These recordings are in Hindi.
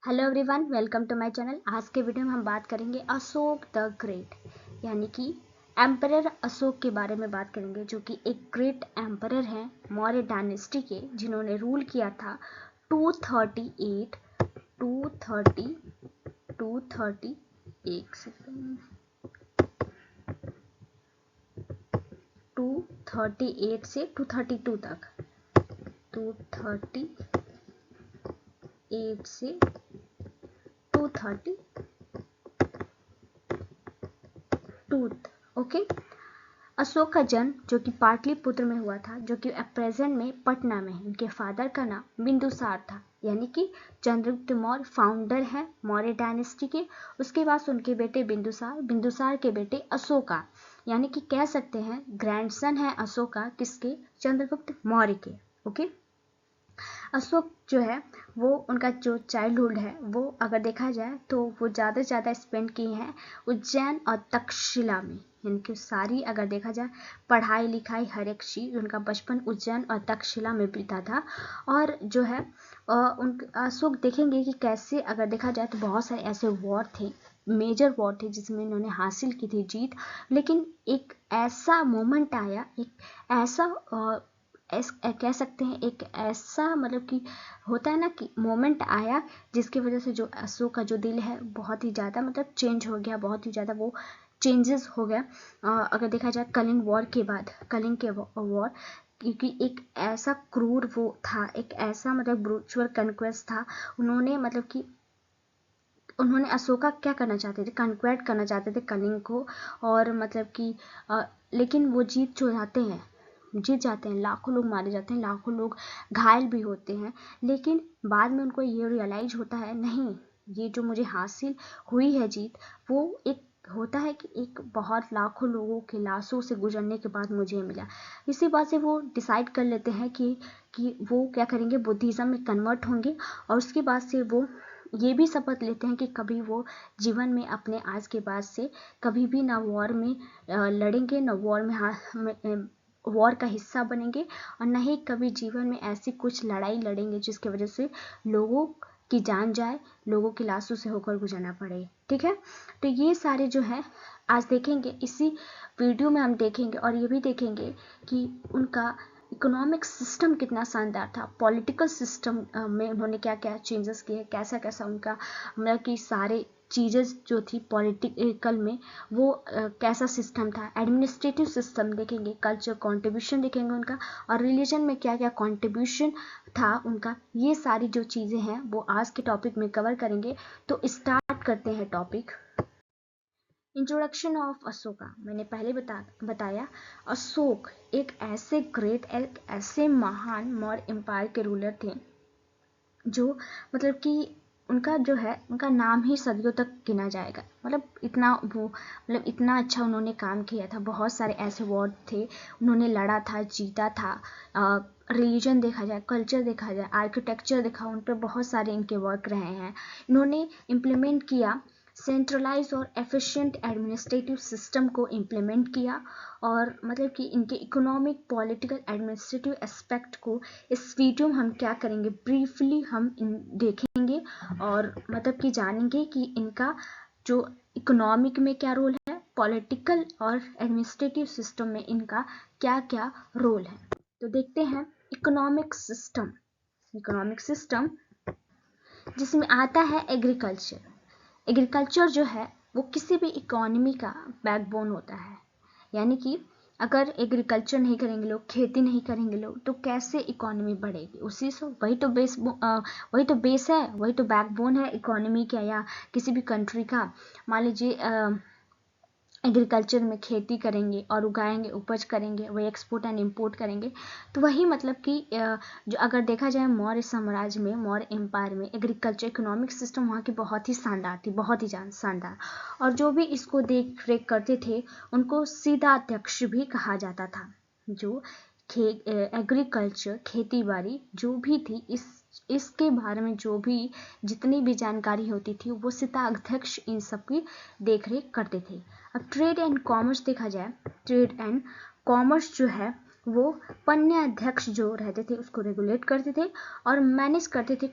Hello everyone, welcome to my channel. आज के वीडियो में हम बात करेंगे अशोक द ग्रेट, यानी कि एम्परर अशोक के बारे में बात करेंगे, जो कि एक ग्रेट एम्परर हैं मौर्य डायनेस्टी के, जिन्होंने रूल किया था 238 230 230 एक सेकेंड 238 से 232 तक, 238 से 232। ओके। अशोक का जन्म जो कि पाटलिपुत्र में हुआ था, जो कि प्रेजेंट में पटना में है। उनके फादर का नाम बिंदुसार था, यानी कि चंद्रगुप्त मौर्य फाउंडर है मौर्य डायनेस्टी के। उसके बाद उनके बेटे बिंदुसार, बिंदुसार के बेटे अशोका, यानी कि कह सकते हैं ग्रैंडसन है अशोका किसके, चंद्रगुप्त मौर्य के। ओके। अशोक जो है वो उनका जो चाइल्डहुड है वो अगर देखा जाए तो वो ज़्यादा से ज़्यादा स्पेंड किए हैं उज्जैन और तक्षशिला में, यानी कि सारी अगर देखा जाए पढ़ाई लिखाई हर एक चीज़ उनका बचपन उज्जैन और तक्षशिला में बीता था। और जो है उन अशोक देखेंगे कि कैसे अगर देखा जाए तो बहुत सारे ऐसे वॉर थे, मेजर वॉर थे जिसमें इन्होंने हासिल की थी जीत। लेकिन एक ऐसा मोमेंट आया, एक ऐसा कह सकते हैं एक ऐसा मतलब कि होता है ना कि मोमेंट आया जिसकी वजह से जो अशोक का जो दिल है बहुत ही ज़्यादा मतलब चेंज हो गया, बहुत ही ज़्यादा वो चेंजेस हो गया। अगर देखा जाए कलिंग वॉर के बाद, कलिंग के वॉर, क्योंकि एक ऐसा क्रूर वो था, एक ऐसा मतलब ब्रूचुअल कन्क्वेस्ट था। उन्होंने मतलब कि उन्होंने अशोका क्या करना चाहते थे, कन्क्वेस्ट करना चाहते थे कलिंग को। और मतलब कि लेकिन वो जीत जाते हैं, लाखों लोग मारे जाते हैं, लाखों लोग घायल भी होते हैं। लेकिन बाद में उनको ये रियलाइज होता है, नहीं, ये जो मुझे हासिल हुई है जीत, वो एक होता है कि एक बहुत लाखों लोगों के लाशों से गुजरने के बाद मुझे मिला। इसी बात से वो डिसाइड कर लेते हैं कि वो क्या करेंगे, बुद्धिज़्म में कन्वर्ट होंगे। और उसके बाद से वो ये भी शपथ लेते हैं कि कभी वो जीवन में अपने आज के बाद से कभी भी ना वॉर में लड़ेंगे, ना वॉर का हिस्सा बनेंगे, और न ही कभी जीवन में ऐसी कुछ लड़ाई लड़ेंगे जिसकी वजह से लोगों की जान जाए, लोगों की लाशों से होकर गुजरना पड़े। ठीक है, तो ये सारे जो है आज देखेंगे, इसी वीडियो में हम देखेंगे। और ये भी देखेंगे कि उनका इकोनॉमिक सिस्टम कितना शानदार था, पॉलिटिकल सिस्टम में उन्होंने क्या क्या चेंजेस किए, कैसा कैसा उनका मतलब कि सारे चीज़ें जो थी पॉलिटिकल में वो कैसा सिस्टम था, एडमिनिस्ट्रेटिव सिस्टम देखेंगे, कल्चर कंट्रीब्यूशन देखेंगे उनका, और रिलीजन में क्या क्या कंट्रीब्यूशन था उनका। ये सारी जो चीज़ें हैं वो आज के टॉपिक में कवर करेंगे। तो स्टार्ट करते हैं टॉपिक। Introduction of Ashoka. मैंने पहले बताया अशोक एक ऐसे ग्रेट, एक ऐसे महान मौर्य एम्पायर के रूलर थे जो मतलब कि उनका जो है उनका नाम ही सदियों तक गिना जाएगा। मतलब इतना वो मतलब इतना अच्छा उन्होंने काम किया था। बहुत सारे ऐसे वॉर थे उन्होंने लड़ा था, जीता था। रिलीजन देखा जाए, कल्चर देखा जाए, आर्किटेक्चर देखा, उन पर बहुत सारे इनके वर्क रहे हैं। इन्होंने इम्प्लीमेंट किया सेंट्रलाइज और एफिशिएंट एडमिनिस्ट्रेटिव सिस्टम को इम्प्लीमेंट किया। और मतलब कि इनके इकोनॉमिक, पॉलिटिकल, एडमिनिस्ट्रेटिव एस्पेक्ट को इस वीडियो में हम क्या करेंगे, ब्रीफली हम देखेंगे और मतलब कि जानेंगे कि इनका जो इकोनॉमिक में क्या रोल है, पॉलिटिकल और एडमिनिस्ट्रेटिव सिस्टम में इनका क्या क्या रोल है। तो देखते हैं इकोनॉमिक सिस्टम। इकोनॉमिक सिस्टम जिसमें आता है एग्रीकल्चर। एग्रीकल्चर जो है वो किसी भी इकोनॉमी का बैकबोन होता है। यानी कि अगर एग्रीकल्चर नहीं करेंगे लोग, खेती नहीं करेंगे लोग, तो कैसे इकोनॉमी बढ़ेगी। उसी से वही तो बेस है, वही तो बैकबोन है इकोनॉमी का या किसी भी कंट्री का। मान लीजिए एग्रीकल्चर में खेती करेंगे और उगाएंगे, उपज करेंगे, वही एक्सपोर्ट एंड इंपोर्ट करेंगे। तो वही मतलब कि जो अगर देखा जाए मौर्य साम्राज्य में, मौर्य एम्पायर में एग्रीकल्चर इकोनॉमिक सिस्टम वहाँ की बहुत ही शानदार थी, बहुत ही शानदार। और जो भी इसको देख रेख करते थे उनको सीधा अध्यक्ष भी कहा जाता था। जो एग्रीकल्चर, खेती बाड़ी जो भी थी, इसके बारे में जो भी जितनी भी जानकारी होती थी वो सीधा अध्यक्ष इन सब की देख रेख करते थे। अब ट्रेड एंड कॉमर्स देखा जाए, ट्रेड एंड कॉमर्स जो है वो पन्य अध्यक्ष जो रहते थे उसको रेगुलेट करते थे और मैनेज करते थे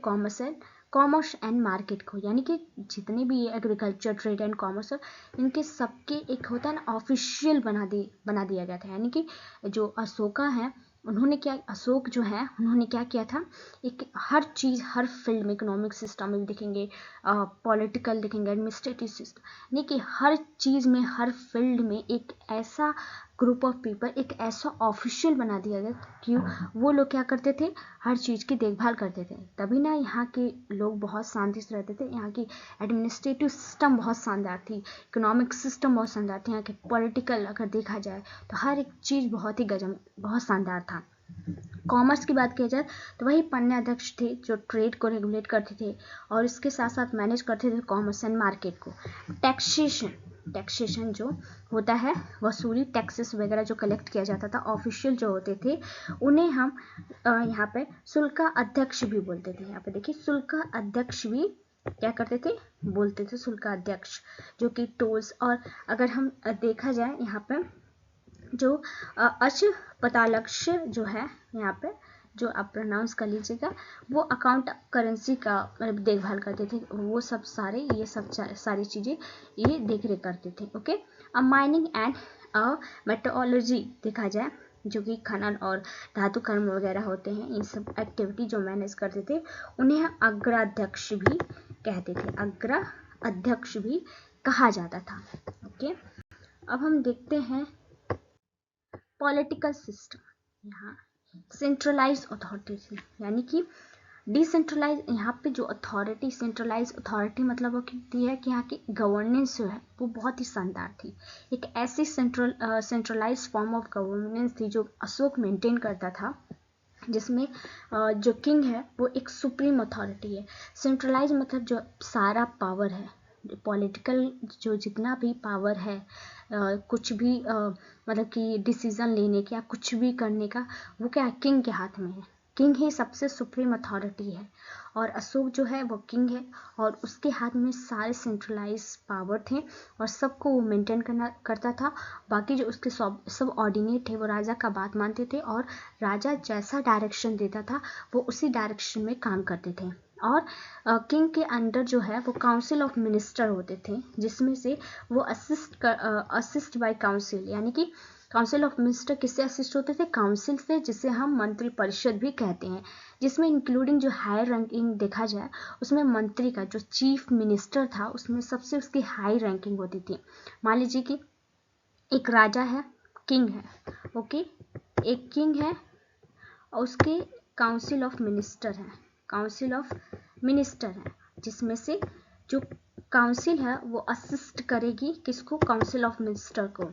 कॉमर्स एंड मार्केट को, यानी कि जितने भी एग्रीकल्चर, ट्रेड एंड कॉमर्स, इनके सबके एक होता है ना ऑफिशियल बना दिया गया था। यानी कि जो अशोका है उन्होंने क्या, अशोक जो है उन्होंने क्या किया था, एक हर चीज़, हर फील्ड में, इकोनॉमिक सिस्टम में भी देखेंगे, पॉलिटिकल देखेंगे, एडमिनिस्ट्रेटिव सिस्टम, यानी कि हर चीज़ में, हर फील्ड में एक ऐसा ग्रुप ऑफ पीपल, एक ऐसा ऑफिशियल बना दिया गया कि वो लोग क्या करते थे, हर चीज़ की देखभाल करते थे। तभी ना यहाँ के लोग बहुत शांति से रहते थे। यहाँ की एडमिनिस्ट्रेटिव सिस्टम बहुत शानदार थी, इकोनॉमिक सिस्टम बहुत शानदार थी, यहाँ के पॉलिटिकल अगर देखा जाए तो हर एक चीज़ बहुत ही गजब, बहुत शानदार था। कॉमर्स की बात की जाए तो वही पन्ना अध्यक्ष थे जो ट्रेड को रेगुलेट करते थे और इसके साथ साथ मैनेज करते थे कॉमर्स एंड मार्केट को। टैक्सेशन जो होता है, वसूली, टैक्सेस वगैरह जो कलेक्ट किया जाता था, ऑफिशियल जो होते थे, उन्हें हम यहाँ पे शुल्का अध्यक्ष भी बोलते थे। यहाँ पे देखिए शुल्का अध्यक्ष भी क्या करते थे, बोलते थे शुल्का अध्यक्ष, जो कि टोल्स, और अगर हम देखा जाए यहाँ पे जो अचपतालक्ष जो है, यहाँ पे जो आप प्रोनाउंस कर लीजिएगा, वो अकाउंट करेंसी का देखभाल करते थे। वो सब सारे, ये सब सारी चीज़ें ये देख रेख करते थे। ओके, अब माइनिंग एंड मेट्रोलॉजी देखा जाए, जो कि खनन और धातु कर्म वगैरह होते हैं, इन सब एक्टिविटी जो मैनेज करते थे उन्हें अग्राध्यक्ष भी कहते थे, अग्राध्यक्ष भी कहा जाता था। ओके, अब हम देखते हैं पॉलिटिकल सिस्टम। यहाँ सेंट्रलाइज अथॉरिटी, यानी कि डिसेंट्रलाइज, यहाँ पे जो अथॉरिटी, सेंट्रलाइज अथॉरिटी मतलब वो कहती है कि यहाँ की गवर्नेंस जो है वो बहुत ही शानदार थी। एक ऐसी सेंट्रलाइज फॉर्म ऑफ गवर्नेंस थी जो अशोक मेंटेन करता था, जिसमें जो किंग है वो एक सुप्रीम अथॉरिटी है। सेंट्रलाइज मतलब जो सारा पावर है, पॉलिटिकल जो जितना भी पावर है, कुछ भी मतलब कि डिसीजन लेने का, कुछ भी करने का, वो क्या है, किंग के हाथ में है। किंग ही सबसे सुप्रीम अथॉरिटी है और अशोक जो है वो किंग है और उसके हाथ में सारे सेंट्रलाइज पावर थे और सबको वो मेंटेन करता था। बाकी जो उसके सब ऑर्डिनेट थे वो राजा का बात मानते थे और राजा जैसा डायरेक्शन देता था वो उसी डायरेक्शन में काम करते थे। और किंग के अंडर जो है वो काउंसिल ऑफ मिनिस्टर होते थे, जिसमें से वो असिस्ट बाय काउंसिल, यानी कि काउंसिल ऑफ मिनिस्टर किससे असिस्ट होते थे, काउंसिल से, जिसे हम मंत्री परिषद भी कहते हैं, जिसमें इंक्लूडिंग जो हायर रैंकिंग देखा जाए उसमें मंत्री का जो चीफ मिनिस्टर था उसमें सबसे उसकी हाई रैंकिंग होती थी। मान लीजिए कि एक राजा है, किंग है, ओके, एक किंग है और उसके काउंसिल ऑफ मिनिस्टर है, काउंसिल ऑफ मिनिस्टर है, जिसमें से जो काउंसिल है वो असिस्ट करेगी किसको, काउंसिल ऑफ मिनिस्टर को,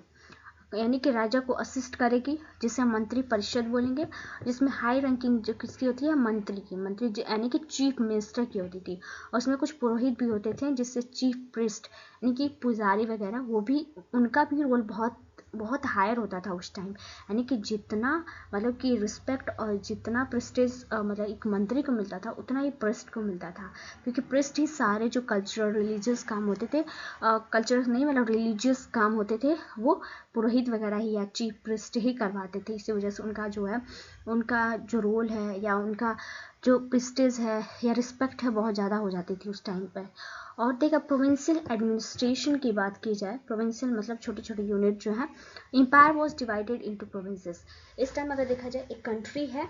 यानी कि राजा को असिस्ट करेगी, जिसे हम मंत्री परिषद बोलेंगे, जिसमें हाई रैंकिंग जो किसकी होती है, मंत्री की, मंत्री यानी कि चीफ मिनिस्टर की होती थी। और उसमें कुछ पुरोहित भी होते थे, जिससे चीफ प्रीस्ट यानी कि पुजारी वगैरह, वो भी, उनका भी रोल बहुत बहुत हायर होता था उस टाइम। यानी कि जितना मतलब कि रिस्पेक्ट और जितना प्रेस्टीज मतलब एक मंत्री को मिलता था उतना ही प्रेस्ट को मिलता था, क्योंकि प्रेस्ट ही सारे जो कल्चरल रिलीजियस काम होते थे, कल्चरल नहीं मतलब रिलीजियस काम होते थे, वो पुरोहित वगैरह ही या चीफ प्रिस्ट ही करवाते थे। इसी वजह से उनका जो है, उनका जो रोल है या उनका जो प्रेस्टीज है या रिस्पेक्ट है बहुत ज़्यादा हो जाती थी उस टाइम पर। और देखा प्रोविंशियल एडमिनिस्ट्रेशन की बात की जाए, प्रोविंशियल मतलब छोटे छोटे यूनिट जो है, empire was divided into provinces. इस टाइम अगर देखा जाए एक कंट्री है,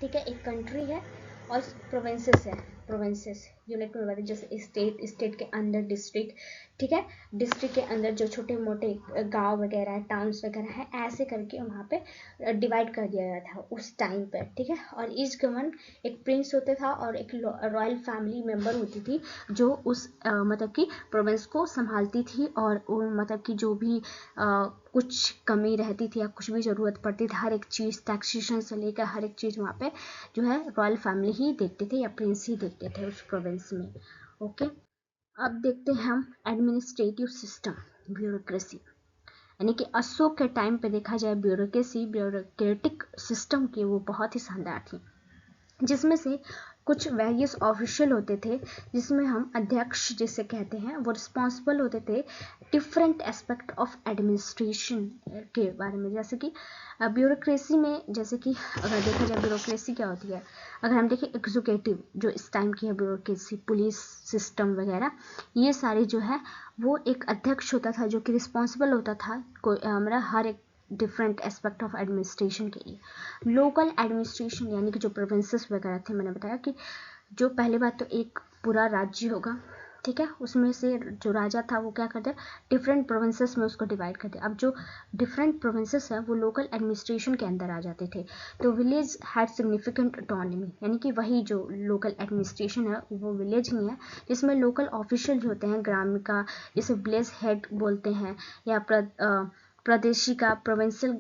ठीक है, एक कंट्री है और प्रोविंसेस है, प्रोविंसेस यूनिट में बताते, जैसे स्टेट, स्टेट के अंदर डिस्ट्रिक्ट, ठीक है, डिस्ट्रिक्ट के अंदर जो छोटे मोटे गांव वगैरह है, टाउन्स वगैरह है, ऐसे करके वहाँ पे डिवाइड कर दिया गया था उस टाइम पर, ठीक है। और ईच गवर्न एक प्रिंस होता था और एक रॉयल फैमिली मेंबर होती थी जो उस मतलब कि प्रोविंस को संभालती थी, और मतलब कि जो भी कुछ कमी रहती थी या कुछ भी ज़रूरत पड़ती थी, हर एक चीज़ टैक्सेशन से लेकर हर एक चीज़ वहाँ पे जो है रॉयल फैमिली ही देखते थे या प्रिंस ही देखते थे उस प्रोविंस में। ओके, अब देखते हैं हम एडमिनिस्ट्रेटिव सिस्टम, ब्यूरोक्रेसी, यानी कि अशोक के टाइम पे देखा जाए ब्यूरोक्रेटिक सिस्टम की वो बहुत ही शानदार थी, जिसमें से कुछ वेरियस ऑफिशियल होते थे जिसमें हम अध्यक्ष जिसे कहते हैं, वो रिस्पॉन्सिबल होते थे डिफरेंट एस्पेक्ट ऑफ एडमिनिस्ट्रेशन के बारे में। जैसे कि ब्यूरोक्रेसी में, जैसे कि अगर देखा जाए ब्यूरोक्रेसी क्या होती है, अगर हम देखें एग्जीक्यूटिव जो इस टाइम की है ब्यूरोक्रेसी, पुलिस सिस्टम वगैरह, ये सारे जो है वो एक अध्यक्ष होता था जो कि रिस्पॉन्सिबल होता था कोई मतलब हर एक डिफरेंट एस्पेक्ट ऑफ एडमिनिस्ट्रेशन के लिए। लोकल एडमिनिस्ट्रेशन यानी कि जो प्रोविंसेस वगैरह थे, मैंने बताया कि जो पहली बात तो एक पूरा राज्य होगा, ठीक है, उसमें से जो राजा था वो क्या करते, डिफरेंट प्रोविंसेस में उसको डिवाइड करते। अब जो डिफरेंट प्रोविंसेस है वो लोकल एडमिनिस्ट्रेशन के अंदर आ जाते थे। तो विलेज हैड सिग्निफिकेंट ऑटोनॉमी, यानी कि वही जो लोकल एडमिनिस्ट्रेशन है वो विलेज ही है, जिसमें लोकल ऑफिशियल जो होते हैं ग्राम का, जिसे विलेज हेड बोलते हैं, या प्रदेशी का प्रोविंशियल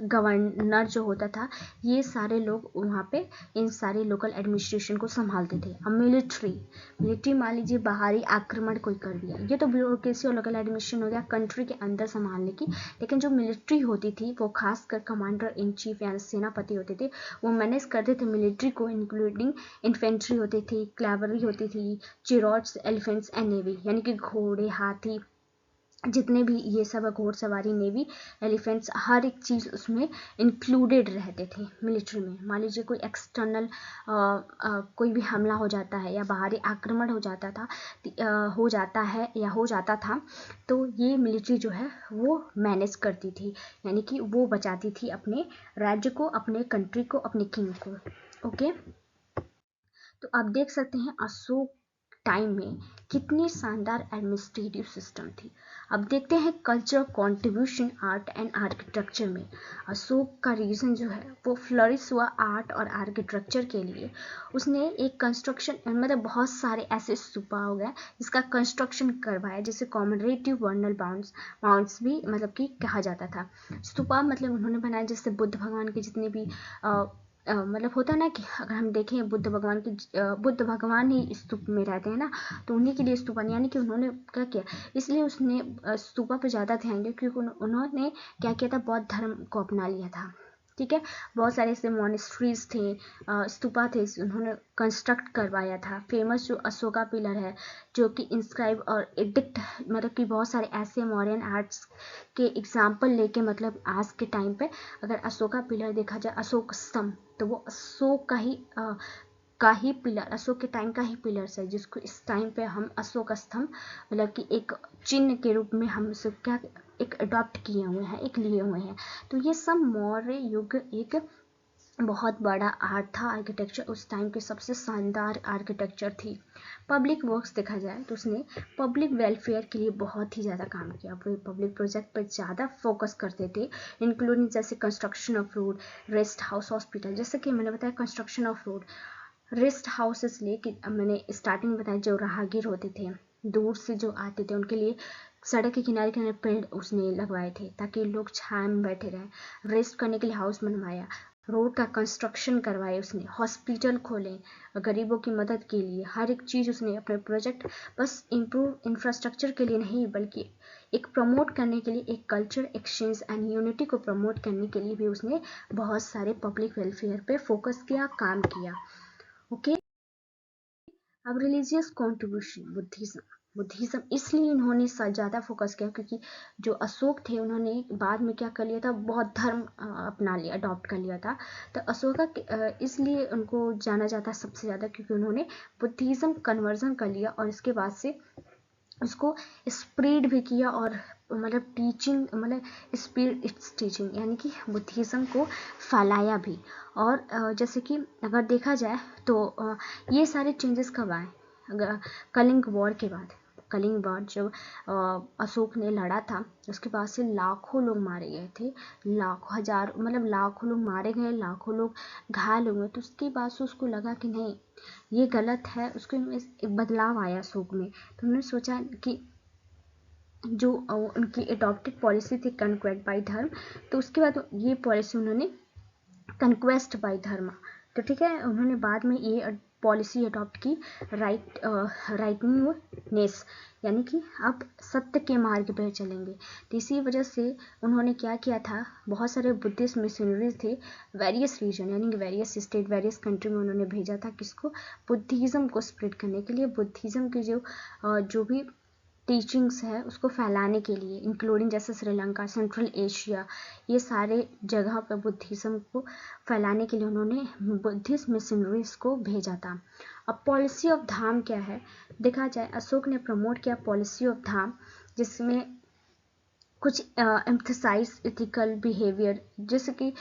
गवर्नर जो होता था, ये सारे लोग वहाँ पे इन सारे लोकल एडमिनिस्ट्रेशन को संभालते थे। अब मिलिट्री मान लीजिए बाहरी आक्रमण कोई कर दिया, ये तो ब्यूरोक्रेसी और लोकल एडमिनिस्ट्रेशन हो गया कंट्री के अंदर संभालने की, लेकिन जो मिलिट्री होती थी वो खासकर कमांडर इन चीफ यानी सेनापति होते थे, वो मैनेज करते थे मिलिट्री को, इंक्लूडिंग इन्फेंट्री होती थी, क्लैवरी होती थी, चिरॉट्स, एलिफेंट्स एंड नेवी, यानी कि घोड़े, हाथी, जितने भी ये सब घोड़सवारी, नेवी, एलिफेंट्स, हर एक चीज़ उसमें इंक्लूडेड रहते थे मिलिट्री में। मान लीजिए कोई एक्सटर्नल कोई भी हमला हो जाता है या बाहरी आक्रमण हो जाता था, तो ये मिलिट्री जो है वो मैनेज करती थी, यानी कि वो बचाती थी अपने राज्य को, अपने कंट्री को, अपने किंग को। ओके, तो आप देख सकते हैं अशोक टाइम में कितनी शानदार एडमिनिस्ट्रेटिव सिस्टम थी। अब देखते हैं culture contribution art and architecture में। अशोक का रीजन जो है वो फ्लरिश हुआ आर्ट और आर्किटेक्चर के लिए। उसने एक कंस्ट्रक्शन, मतलब बहुत सारे ऐसे स्तूपा हो गए जिसका कंस्ट्रक्शन करवाया, जिसे कॉमेमोरेटिव वर्नल माउंट्स भी मतलब कि कहा जाता था। स्तूपा मतलब उन्होंने बनाया जैसे बुद्ध भगवान के जितने भी मतलब होता ना कि अगर हम देखें बुद्ध भगवान ही स्तूप में रहते हैं ना, तो उन्हीं के लिए स्तूपा, यानी कि उन्होंने क्या किया, इसलिए उसने स्तूपा पे ज़्यादा ध्यान दिया क्योंकि उन्होंने क्या किया था, बौद्ध धर्म को अपना लिया था। ठीक है, बहुत सारे ऐसे मॉनेस्ट्रीज थे, स्तूपा थे, उन्होंने कंस्ट्रक्ट करवाया था। फेमस जो अशोका पिलर है जो कि इंस्क्राइब और एडिक्ट, मतलब कि बहुत सारे ऐसे मॉडर्न आर्ट्स के एग्जाम्पल लेके, मतलब आज के टाइम पे अगर अशोका पिलर देखा जाए, अशोक स्तंभ, तो वो अशोक का ही पिलर, अशोक के टाइम का ही पिलर्स है, जिसको इस टाइम पे हम अशोक स्तंभ मतलब कि एक चिन्ह के रूप में हम उसे क्या एक अडॉप्ट किए हुए हैं, एक लिए हुए हैं। तो ये सब मौर्य युग एक बहुत बड़ा आर्ट था, आर्किटेक्चर उस टाइम की सबसे शानदार आर्किटेक्चर थी। पब्लिक वर्क्स देखा जाए तो उसने पब्लिक वेलफेयर के लिए बहुत ही ज़्यादा काम किया, वो पब्लिक प्रोजेक्ट पर ज़्यादा फोकस करते थे, इंक्लूडिंग जैसे construction of road, rest house, hospital. जैसे कि मैंने बताया construction of road, rest houses लेके, मैंने स्टार्टिंग में बताया जो राहगीर होते थे दूर से जो आते थे उनके लिए सड़क के किनारे किनारे पेड़ उसने लगवाए थे ताकि लोग छाया में बैठे रहें, रेस्ट करने के लिए हाउस बनवाया, रोड का कंस्ट्रक्शन करवाए उसने, हॉस्पिटल खोले गरीबों की मदद के लिए, हर एक चीज़ उसने अपने प्रोजेक्ट बस इम्प्रूव इंफ्रास्ट्रक्चर के लिए नहीं बल्कि एक प्रमोट करने के लिए, एक कल्चर एक्सचेंज एंड यूनिटी को प्रमोट करने के लिए भी उसने बहुत सारे पब्लिक वेलफेयर पे फोकस किया, काम किया। ओके, अब रिलीजियस कॉन्ट्रीब्यूशन, बुद्धिज्म इसलिए इन्होंने ज़्यादा फोकस किया क्योंकि जो अशोक थे उन्होंने बाद में क्या कर लिया था, बहुत धर्म अपना लिया, अडॉप्ट कर लिया था। तो अशोका इसलिए उनको जाना जाता है सबसे ज़्यादा क्योंकि उन्होंने बुद्धिज्म कन्वर्जन कर लिया और इसके बाद से उसको स्प्रेड भी किया और मतलब टीचिंग, मतलब स्प्रेड इट्स टीचिंग, यानी कि बुद्धिज्म को फैलाया भी। और जैसे कि अगर देखा जाए तो ये सारे चेंजेस कब आए, कलिंग वॉर के बाद। कलिंग वॉर जब अशोक ने लड़ा था उसके बाद से लाखों लोग मारे गए थे, लाखों हजार मतलब लाखों लोग मारे गए, लाखों लोग घायल हुए। तो उसके बाद से उसको लगा कि नहीं ये गलत है, उसके एक बदलाव आया अशोक में। तो उन्होंने सोचा कि जो उनकी एडॉप्टेड पॉलिसी थी कन्क्वेस्ट बाय धर्म, तो उसके बाद ये पॉलिसी उन्होंने कन्क्वेस्ट बाय धर्म, तो ठीक है, उन्होंने बाद में ये पॉलिसी अडॉप्ट की, राइटनेस, यानी कि अब सत्य के मार्ग पर चलेंगे। तो इसी वजह से उन्होंने क्या किया था, बहुत सारे बुद्धिस्ट मिशनरीज थे वेरियस रीजन यानी कि वेरियस स्टेट वेरियस कंट्री में उन्होंने भेजा था किसको, बुद्धिज़्म को स्प्रेड करने के लिए, बुद्धिज़्म की जो भी टीचिंग्स है उसको फैलाने के लिए, इंक्लूडिंग जैसे श्रीलंका, सेंट्रल एशिया, ये सारे जगह पर बुद्धिज़्म को फैलाने के लिए उन्होंने बुद्धिस्ट मिशनरीज को भेजा था। अब पॉलिसी ऑफ धाम क्या है, देखा जाए अशोक ने प्रमोट किया पॉलिसी ऑफ धाम, जिसमें कुछ एम्फसाइज इथिकल बिहेवियर, जैसे कि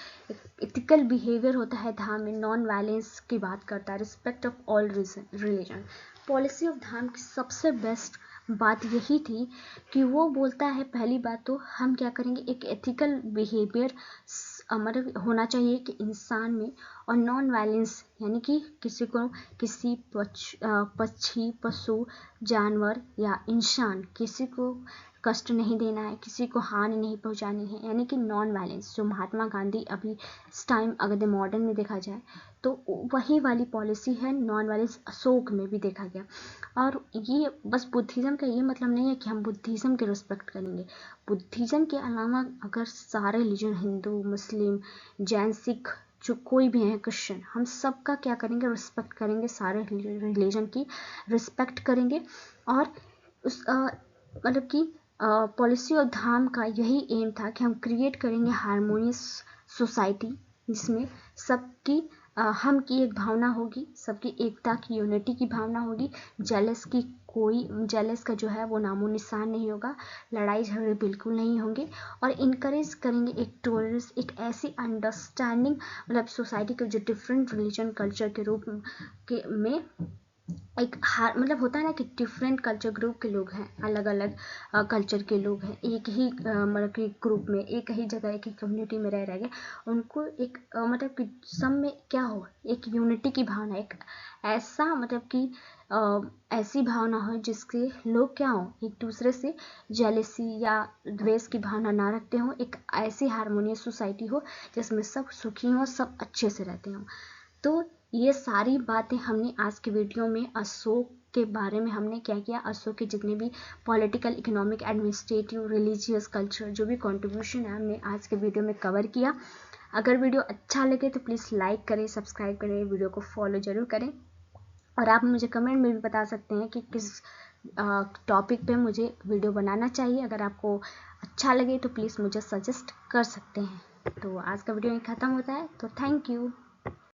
इथिकल बिहेवियर होता है धाम में, नॉन वायलेंस की बात करता है, respect of all religion. Policy of Dhamma की सबसे बेस्ट बात यही थी कि वो बोलता है, पहली बात तो हम क्या करेंगे, एक एथिकल बिहेवियर मतलब होना चाहिए कि इंसान में, और नॉन वायलेंस यानी कि किसी को किसी पक्षी पशु जानवर या इंसान किसी को कष्ट नहीं देना है, किसी को हानि नहीं पहुंचानी है, यानी कि नॉन वायलेंस, जो महात्मा गांधी अभी इस टाइम अगर मॉडर्न में देखा जाए तो वही वाली पॉलिसी है, नॉन वायलेंस अशोक में भी देखा गया। और ये बस बुद्धिज़्म का ये मतलब नहीं है कि हम बुद्धिज़्म के रिस्पेक्ट करेंगे, बुद्धिज़्म के अलावा अगर सारे रिलीजन, हिंदू मुस्लिम जैन सिख जो कोई भी है, क्रिश्चियन, हम सबका क्या करेंगे, रिस्पेक्ट करेंगे, सारे रिलीजन की रिस्पेक्ट करेंगे। और उस मतलब कि पॉलिसी ऑफ धाम का यही एम था कि हम क्रिएट करेंगे हारमोनियस सोसाइटी, जिसमें सबकी हम की एक भावना होगी, सबकी एकता की, यूनिटी की भावना होगी, जेलस का जो है वो नामो निशान नहीं होगा, लड़ाई झगड़े बिल्कुल नहीं होंगे, और इनकरेज करेंगे एक टॉलरेंस, एक ऐसी अंडरस्टैंडिंग, मतलब सोसाइटी के जो डिफरेंट रिलीजन कल्चर के रूप में एक मतलब होता है ना कि डिफरेंट कल्चर ग्रुप के लोग हैं, अलग अलग कल्चर के लोग हैं, एक ही मतलब कि ग्रुप में, एक ही जगह, एक ही कम्युनिटी में रह गए, उनको एक मतलब कि सब में क्या हो, एक यूनिटी की भावना, एक ऐसा मतलब कि ऐसी भावना हो जिससे लोग क्या हो, एक दूसरे से जेलेसी या द्वेष की भावना ना रखते हो, एक ऐसी हारमोनियस सोसाइटी हो जिसमें सब सुखी हो, सब अच्छे से रहते हो। तो ये सारी बातें हमने आज के वीडियो में अशोक के बारे में हमने क्या किया, अशोक के जितने भी political, economic, administrative, religious, culture जो भी कंट्रीब्यूशन है हमने आज के वीडियो में कवर किया। अगर वीडियो अच्छा लगे तो प्लीज़ लाइक करें, सब्सक्राइब करें, वीडियो को फॉलो जरूर करें, और आप मुझे कमेंट में भी बता सकते हैं कि किस टॉपिक पे मुझे वीडियो बनाना चाहिए। अगर आपको अच्छा लगे तो प्लीज़ मुझे सजेस्ट कर सकते हैं। तो आज का वीडियो यहीं ख़त्म होता है, तो थैंक यू।